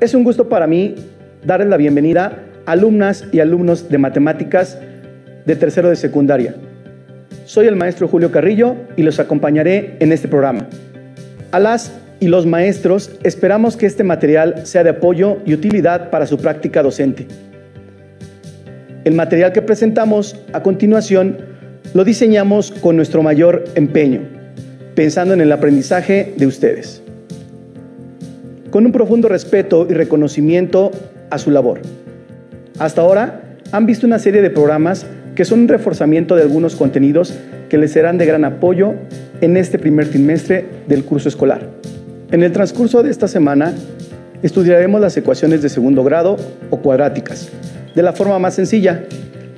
Es un gusto para mí darles la bienvenida a alumnas y alumnos de matemáticas de tercero de secundaria. Soy el maestro Julio Carrillo y los acompañaré en este programa. A las y los maestros esperamos que este material sea de apoyo y utilidad para su práctica docente. El material que presentamos a continuación lo diseñamos con nuestro mayor empeño, pensando en el aprendizaje de ustedes, con un profundo respeto y reconocimiento a su labor. Hasta ahora han visto una serie de programas que son un reforzamiento de algunos contenidos que les serán de gran apoyo en este primer trimestre del curso escolar. En el transcurso de esta semana estudiaremos las ecuaciones de segundo grado o cuadráticas, de la forma más sencilla,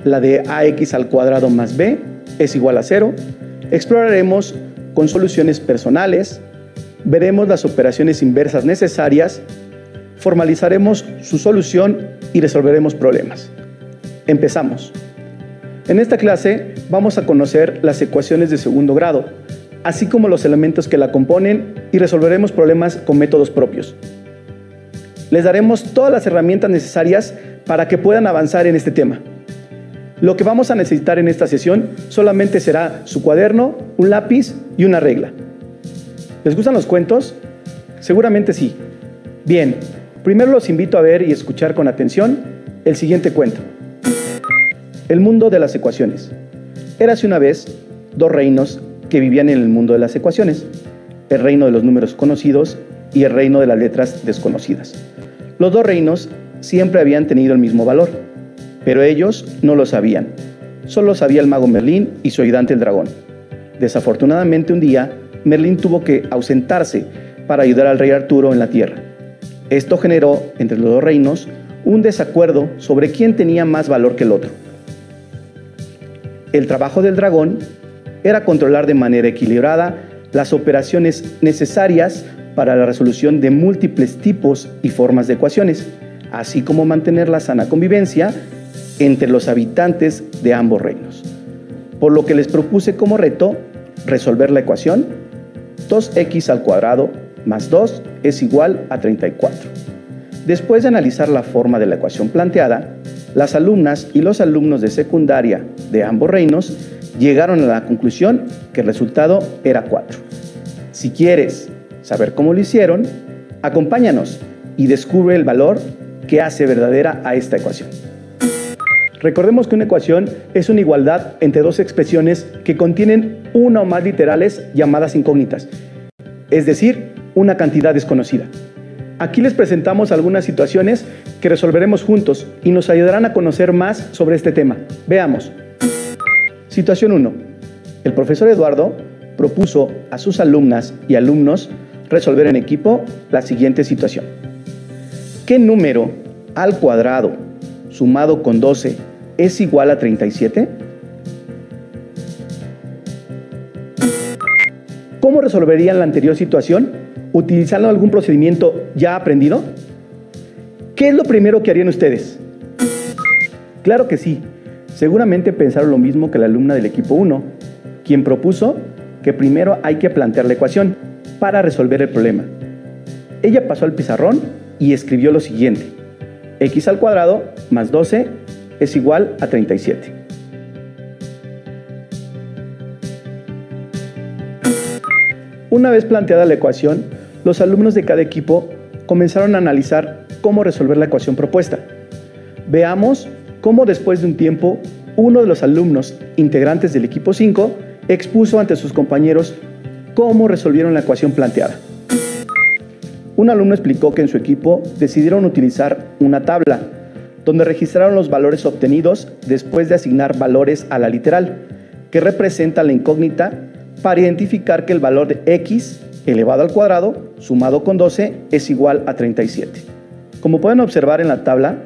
la de ax al cuadrado más b es igual a 0. Exploraremos con soluciones personales, veremos las operaciones inversas necesarias, formalizaremos su solución y resolveremos problemas. Empezamos. En esta clase vamos a conocer las ecuaciones de segundo grado, así como los elementos que la componen, y resolveremos problemas con métodos propios. Les daremos todas las herramientas necesarias para que puedan avanzar en este tema. Lo que vamos a necesitar en esta sesión solamente será su cuaderno, un lápiz y una regla. ¿Les gustan los cuentos? Seguramente sí. Bien, primero los invito a ver y escuchar con atención el siguiente cuento. El mundo de las ecuaciones. Érase una vez dos reinos que vivían en el mundo de las ecuaciones, el reino de los números conocidos y el reino de las letras desconocidas. Los dos reinos siempre habían tenido el mismo valor, pero ellos no lo sabían. Solo sabía el mago Merlín y su ayudante el dragón. Desafortunadamente un día, Merlín tuvo que ausentarse para ayudar al rey Arturo en la tierra. Esto generó entre los dos reinos un desacuerdo sobre quién tenía más valor que el otro. El trabajo del dragón era controlar de manera equilibrada las operaciones necesarias para la resolución de múltiples tipos y formas de ecuaciones, así como mantener la sana convivencia entre los habitantes de ambos reinos. Por lo que les propuse como reto resolver la ecuación 2x al cuadrado más 2 es igual a 34. Después de analizar la forma de la ecuación planteada, las alumnas y los alumnos de secundaria de ambos reinos llegaron a la conclusión que el resultado era 4. Si quieres saber cómo lo hicieron, acompáñanos y descubre el valor que hace verdadera a esta ecuación. Recordemos que una ecuación es una igualdad entre dos expresiones que contienen una o más literales llamadas incógnitas, es decir, una cantidad desconocida. Aquí les presentamos algunas situaciones que resolveremos juntos y nos ayudarán a conocer más sobre este tema. Veamos. Situación 1. El profesor Eduardo propuso a sus alumnas y alumnos resolver en equipo la siguiente situación. ¿Qué número al cuadrado sumado con 12 es igual a 37? ¿Cómo resolverían la anterior situación? ¿Utilizando algún procedimiento ya aprendido? ¿Qué es lo primero que harían ustedes? Claro que sí. Seguramente pensaron lo mismo que la alumna del equipo 1, quien propuso que primero hay que plantear la ecuación para resolver el problema. Ella pasó al pizarrón y escribió lo siguiente: x al cuadrado más 12 es igual a 37. Una vez planteada la ecuación, los alumnos de cada equipo comenzaron a analizar cómo resolver la ecuación propuesta. Veamos cómo después de un tiempo, uno de los alumnos integrantes del equipo 5 expuso ante sus compañeros cómo resolvieron la ecuación planteada. Un alumno explicó que en su equipo decidieron utilizar una tabla donde registraron los valores obtenidos después de asignar valores a la literal, que representa la incógnita, para identificar que el valor de x elevado al cuadrado sumado con 12 es igual a 37. Como pueden observar en la tabla,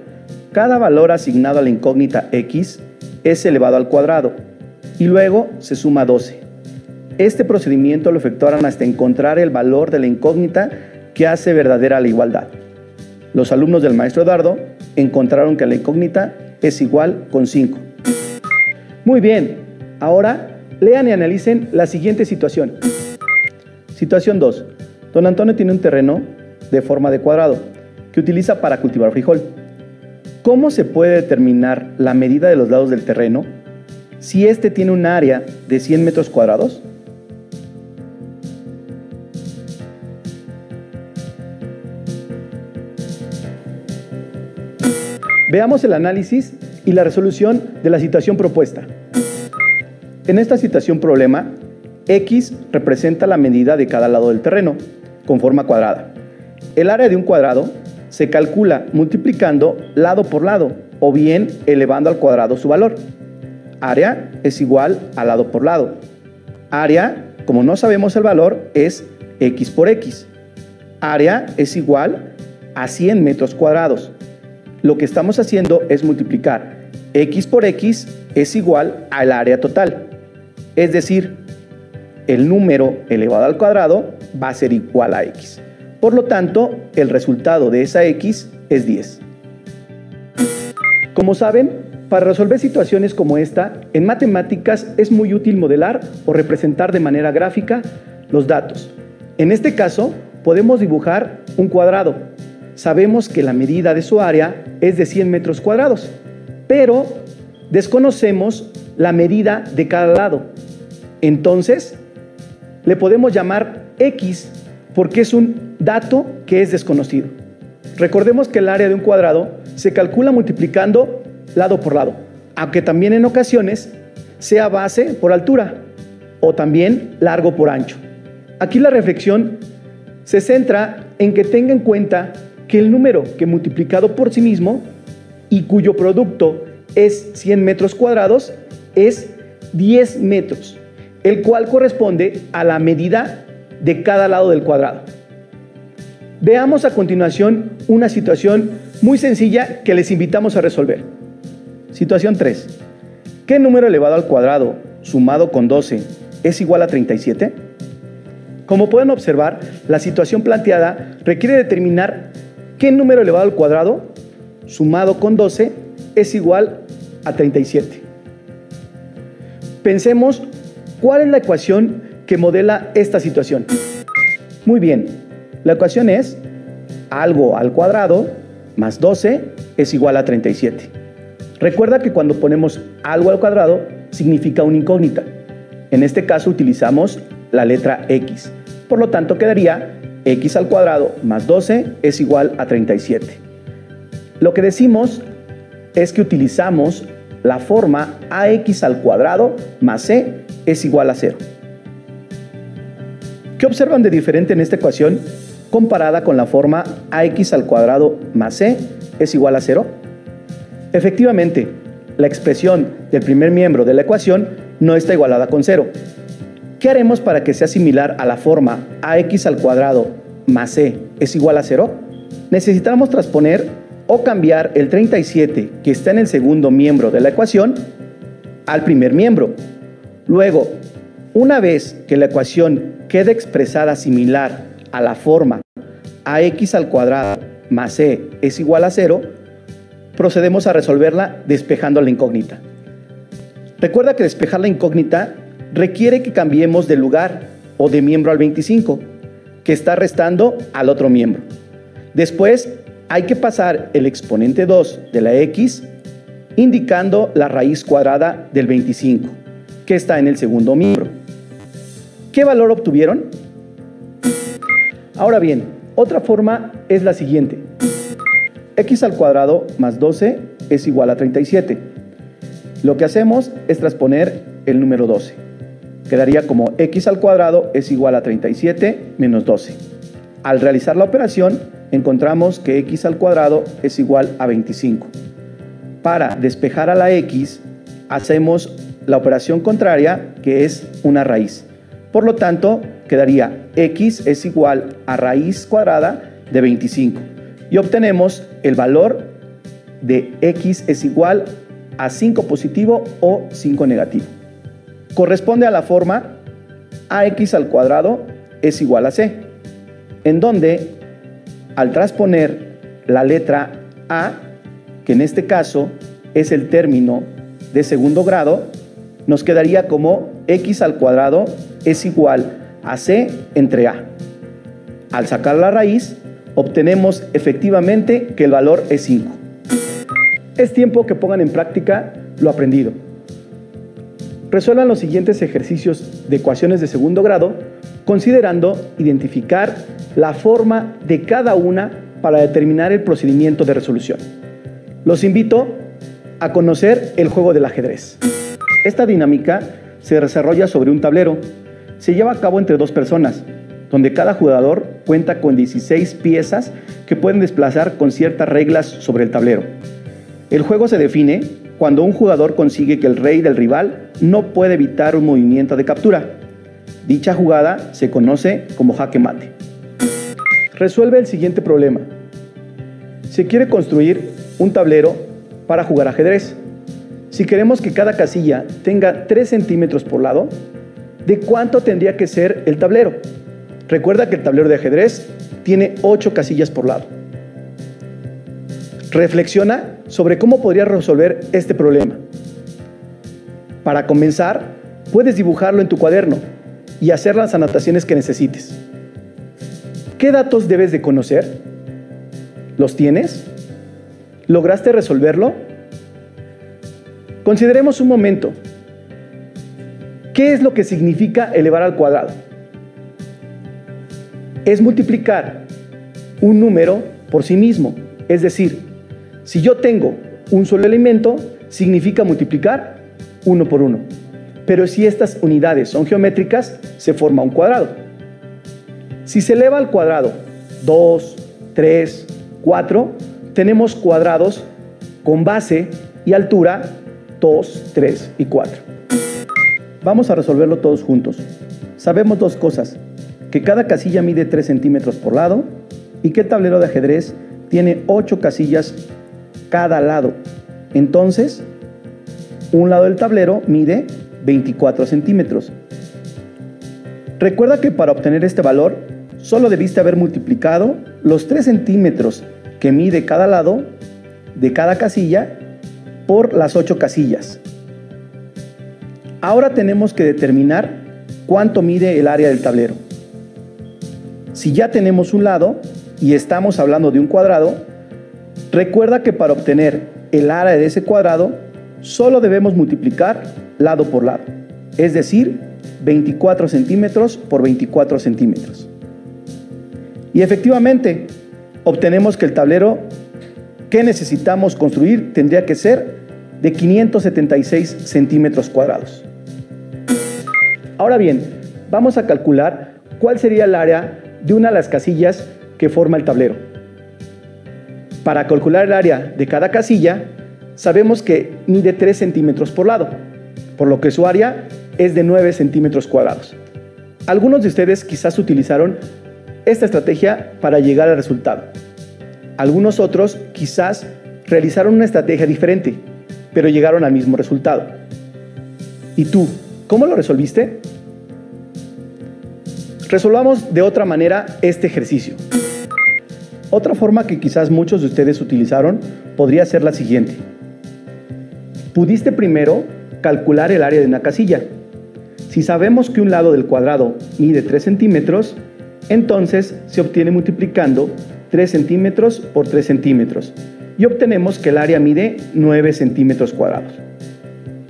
cada valor asignado a la incógnita x es elevado al cuadrado y luego se suma 12. Este procedimiento lo efectuaron hasta encontrar el valor de la incógnita que hace verdadera la igualdad. Los alumnos del maestro Eduardo encontraron que la incógnita es igual con 5. Muy bien, ahora lean y analicen la siguiente situación. Situación 2. Don Antonio tiene un terreno de forma de cuadrado que que utiliza para cultivar frijol. ¿Cómo se puede determinar la medida de los lados del terreno si este tiene un área de 100 metros cuadrados? Veamos el análisis y la resolución de la situación propuesta. En esta situación problema, X representa la medida de cada lado del terreno, con forma cuadrada. El área de un cuadrado se calcula multiplicando lado por lado, o bien elevando al cuadrado su valor. Área es igual a lado por lado. Área, como no sabemos el valor, es X por X. Área es igual a 100 metros cuadrados. Lo que estamos haciendo es multiplicar X por X es igual al área total. Es decir, el número elevado al cuadrado va a ser igual a X. Por lo tanto, el resultado de esa X es 10. Como saben, para resolver situaciones como esta, en matemáticas es muy útil modelar o representar de manera gráfica los datos. En este caso, podemos dibujar un cuadrado. Sabemos que la medida de su área es de 100 metros cuadrados, pero desconocemos la medida de cada lado. Entonces, le podemos llamar X porque es un dato que es desconocido. Recordemos que el área de un cuadrado se calcula multiplicando lado por lado, aunque también en ocasiones sea base por altura o también largo por ancho. Aquí la reflexión se centra en que tenga en cuenta que el número que multiplicado por sí mismo y cuyo producto es 100 metros cuadrados es 10 metros, el cual corresponde a la medida de cada lado del cuadrado. Veamos a continuación una situación muy sencilla que les invitamos a resolver. Situación 3. ¿Qué número elevado al cuadrado sumado con 12 es igual a 37? Como pueden observar, la situación planteada requiere determinar qué número elevado al cuadrado sumado con 12 es igual a 37. Pensemos cuál es la ecuación que modela esta situación. Muy bien, la ecuación es algo al cuadrado más 12 es igual a 37. Recuerda que cuando ponemos algo al cuadrado significa una incógnita. En este caso utilizamos la letra X. Por lo tanto quedaría X al cuadrado más 12 es igual a 37. Lo que decimos es que utilizamos la forma AX al cuadrado más C es igual a 0. ¿Qué observan de diferente en esta ecuación comparada con la forma AX al cuadrado más C es igual a 0? Efectivamente, la expresión del primer miembro de la ecuación no está igualada con 0. ¿Qué haremos para que sea similar a la forma AX al cuadrado más C es igual a 0? Necesitamos transponer o cambiar el 37 que está en el segundo miembro de la ecuación al primer miembro. Luego, una vez que la ecuación quede expresada similar a la forma AX al cuadrado más C es igual a 0, procedemos a resolverla despejando la incógnita. Recuerda que despejar la incógnita requiere que cambiemos de lugar o de miembro al 25, que está restando al otro miembro. Después hay que pasar el exponente 2 de la X indicando la raíz cuadrada del 25, que está en el segundo miembro. ¿Qué valor obtuvieron? Ahora bien, otra forma es la siguiente. X al cuadrado más 12 es igual a 37. Lo que hacemos es transponer el número 12. Quedaría como X al cuadrado es igual a 37 menos 12. Al realizar la operación, encontramos que X al cuadrado es igual a 25. Para despejar a la X, hacemos la operación contraria, que es una raíz. Por lo tanto, quedaría X es igual a raíz cuadrada de 25. Y obtenemos el valor de X es igual a 5 positivo o 5 negativo. Corresponde a la forma AX al cuadrado es igual a C, en donde al transponer la letra A, que en este caso es el término de segundo grado, nos quedaría como X al cuadrado es igual a C entre A. Al sacar la raíz, obtenemos efectivamente que el valor es 5. Es tiempo que pongan en práctica lo aprendido. Resuelvan los siguientes ejercicios de ecuaciones de segundo grado, considerando identificar la forma de cada una para determinar el procedimiento de resolución. Los invito a conocer el juego del ajedrez. Esta dinámica se desarrolla sobre un tablero. Se lleva a cabo entre dos personas, donde cada jugador cuenta con 16 piezas que pueden desplazar con ciertas reglas sobre el tablero. El juego se define cuando un jugador consigue que el rey del rival no puede evitar un movimiento de captura. Dicha jugada se conoce como jaque mate. Resuelve el siguiente problema. Se quiere construir un tablero para jugar ajedrez. Si queremos que cada casilla tenga 3 centímetros por lado, ¿de cuánto tendría que ser el tablero? Recuerda que el tablero de ajedrez tiene 8 casillas por lado. Reflexiona sobre cómo podrías resolver este problema. Para comenzar, puedes dibujarlo en tu cuaderno y hacer las anotaciones que necesites. ¿Qué datos debes de conocer? ¿Los tienes? ¿Lograste resolverlo? Consideremos un momento. ¿Qué es lo que significa elevar al cuadrado? Es multiplicar un número por sí mismo. Es decir, si yo tengo un solo elemento, significa multiplicar 1 por 1. Pero si estas unidades son geométricas, se forma un cuadrado. Si se eleva al cuadrado 2, 3, 4, tenemos cuadrados con base y altura 2, 3 y 4. Vamos a resolverlo todos juntos. Sabemos dos cosas: que cada casilla mide 3 centímetros por lado y que el tablero de ajedrez tiene 8 casillas cada lado. Entonces, un lado del tablero mide 24 centímetros. Recuerda que para obtener este valor, solo debiste haber multiplicado los 3 centímetros que mide cada lado de cada casilla por las 8 casillas. Ahora tenemos que determinar cuánto mide el área del tablero. Si ya tenemos un lado y estamos hablando de un cuadrado, recuerda que para obtener el área de ese cuadrado, solo debemos multiplicar lado por lado, es decir, 24 centímetros por 24 centímetros. Y efectivamente, obtenemos que el tablero que necesitamos construir tendría que ser de 576 centímetros cuadrados. Ahora bien, vamos a calcular cuál sería el área de una de las casillas que forma el tablero. Para calcular el área de cada casilla, sabemos que mide 3 centímetros por lado, por lo que su área es de 9 centímetros cuadrados. Algunos de ustedes quizás utilizaron esta estrategia para llegar al resultado. Algunos otros quizás realizaron una estrategia diferente, pero llegaron al mismo resultado. ¿Y tú, cómo lo resolviste? Resolvamos de otra manera este ejercicio. Otra forma que quizás muchos de ustedes utilizaron podría ser la siguiente. Pudiste primero calcular el área de una casilla. Si sabemos que un lado del cuadrado mide 3 centímetros, entonces se obtiene multiplicando 3 centímetros por 3 centímetros y obtenemos que el área mide 9 centímetros cuadrados.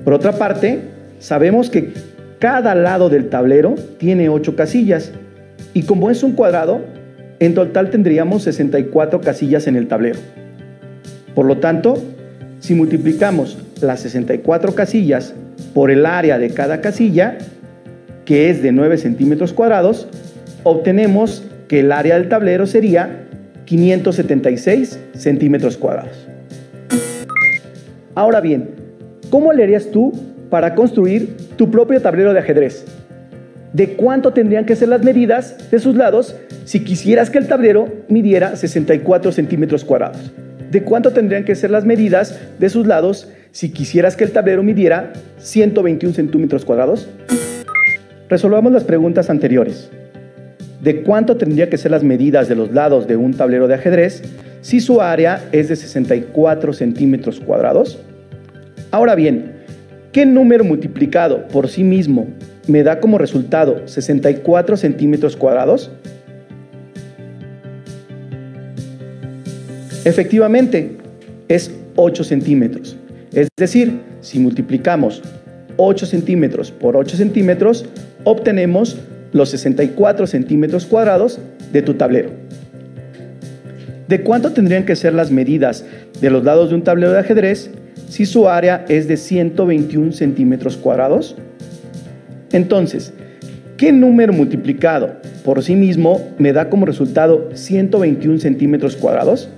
Por otra parte, sabemos que cada lado del tablero tiene 8 casillas y como es un cuadrado, en total tendríamos 64 casillas en el tablero. Por lo tanto, si multiplicamos las 64 casillas por el área de cada casilla, que es de 9 centímetros cuadrados, obtenemos que el área del tablero sería 576 centímetros cuadrados. Ahora bien, ¿cómo le harías tú para construir tu propio tablero de ajedrez? ¿De cuánto tendrían que ser las medidas de sus lados si quisieras que el tablero midiera 64 centímetros cuadrados? ¿De cuánto tendrían que ser las medidas de sus lados si quisieras que el tablero midiera 121 centímetros cuadrados? Resolvamos las preguntas anteriores. ¿De cuánto tendrían que ser las medidas de los lados de un tablero de ajedrez si su área es de 64 centímetros cuadrados? Ahora bien, ¿qué número multiplicado por sí mismo me da como resultado 64 centímetros cuadrados? Efectivamente, es 8 centímetros. Es decir, si multiplicamos 8 centímetros por 8 centímetros, obtenemos los 64 centímetros cuadrados de tu tablero. ¿De cuánto tendrían que ser las medidas de los lados de un tablero de ajedrez si su área es de 121 centímetros cuadrados? Entonces, ¿qué número multiplicado por sí mismo me da como resultado 121 centímetros cuadrados?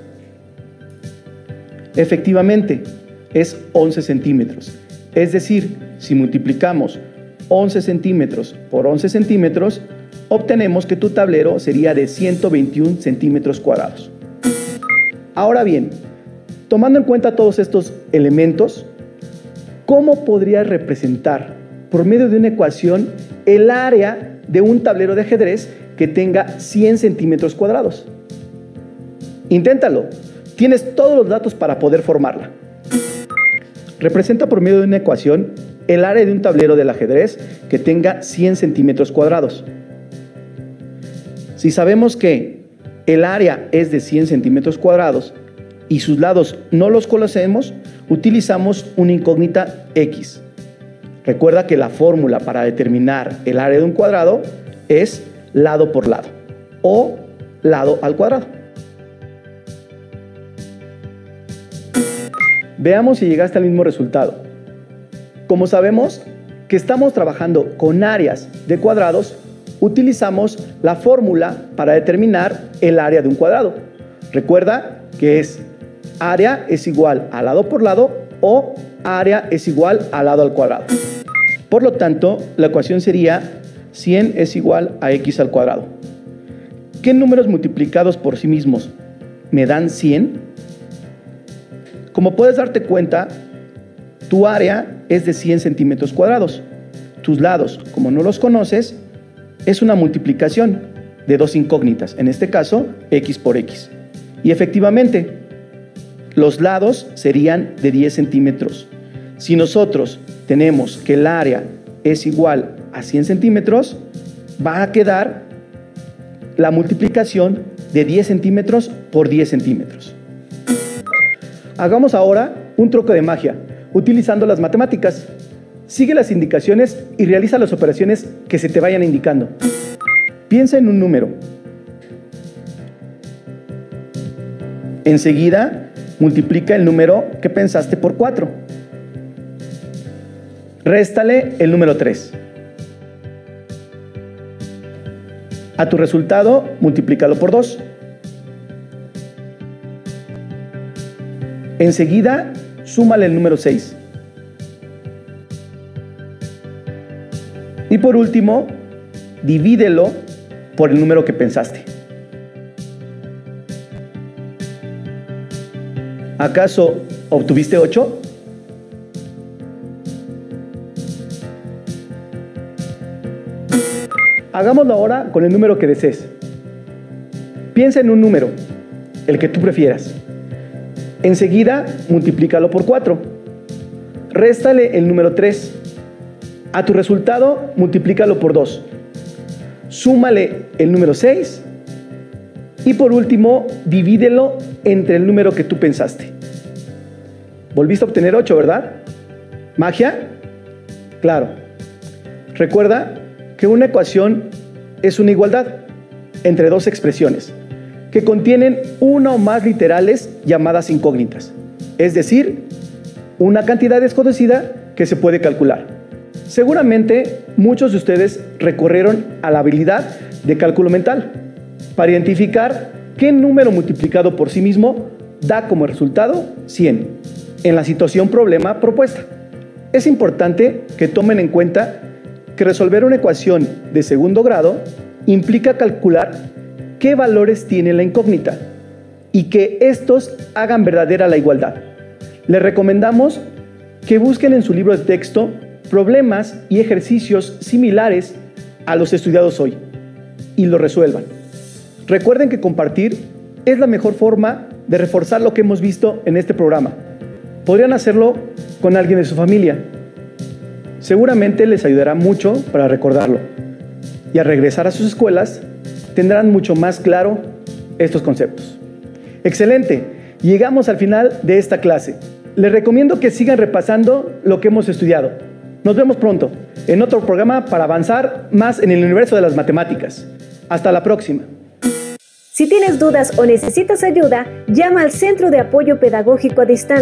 Efectivamente, es 11 centímetros. Es decir, si multiplicamos 11 centímetros por 11 centímetros, obtenemos que tu tablero sería de 121 centímetros cuadrados. Ahora bien, tomando en cuenta todos estos elementos, ¿cómo podrías representar por medio de una ecuación el área de un tablero de ajedrez que tenga 100 centímetros cuadrados? Inténtalo. Tienes todos los datos para poder formarla. Representa por medio de una ecuación el área de un tablero del ajedrez que tenga 100 centímetros cuadrados. Si sabemos que el área es de 100 centímetros cuadrados y sus lados no los conocemos, utilizamos una incógnita X. Recuerda que la fórmula para determinar el área de un cuadrado es lado por lado o lado al cuadrado. Veamos si llegaste al mismo resultado. Como sabemos que estamos trabajando con áreas de cuadrados, utilizamos la fórmula para determinar el área de un cuadrado. Recuerda que es área es igual a lado por lado o área es igual a lado al cuadrado. Por lo tanto, la ecuación sería 100 es igual a x al cuadrado. ¿Qué números multiplicados por sí mismos me dan 100? Como puedes darte cuenta, tu área es de 100 centímetros cuadrados. Tus lados, como no los conoces, es una multiplicación de dos incógnitas, en este caso, x por x. Y efectivamente, los lados serían de 10 centímetros. Si nosotros tenemos que el área es igual a 100 centímetros, va a quedar la multiplicación de 10 centímetros por 10 centímetros. Hagamos ahora un truco de magia, utilizando las matemáticas. Sigue las indicaciones y realiza las operaciones que se te vayan indicando. Piensa en un número. Enseguida, multiplica el número que pensaste por 4. Réstale el número 3. A tu resultado, multiplícalo por 2. Enseguida, súmale el número 6. Y por último, divídelo por el número que pensaste. ¿Acaso obtuviste 8? Hagámoslo ahora con el número que desees. Piensa en un número, el que tú prefieras. Enseguida, multiplícalo por 4. Réstale el número 3. A tu resultado, multiplícalo por 2. Súmale el número 6. Y por último, divídelo entre el número que tú pensaste. Volviste a obtener 8, ¿verdad? ¿Magia? Claro. Recuerda que una ecuación es una igualdad entre dos expresiones que contienen una o más literales llamadas incógnitas, es decir, una cantidad desconocida que se puede calcular. Seguramente muchos de ustedes recurrieron a la habilidad de cálculo mental para identificar qué número multiplicado por sí mismo da como resultado 100 en la situación problema propuesta. Es importante que tomen en cuenta que resolver una ecuación de segundo grado implica calcular qué valores tiene la incógnita y que estos hagan verdadera la igualdad. Les recomendamos que busquen en su libro de texto problemas y ejercicios similares a los estudiados hoy y los resuelvan. Recuerden que compartir es la mejor forma de reforzar lo que hemos visto en este programa. Podrían hacerlo con alguien de su familia. Seguramente les ayudará mucho para recordarlo. Y al regresar a sus escuelas, tendrán mucho más claro estos conceptos. ¡Excelente! Llegamos al final de esta clase. Les recomiendo que sigan repasando lo que hemos estudiado. Nos vemos pronto en otro programa para avanzar más en el universo de las matemáticas. Hasta la próxima. Si tienes dudas o necesitas ayuda, llama al Centro de Apoyo Pedagógico a Distancia.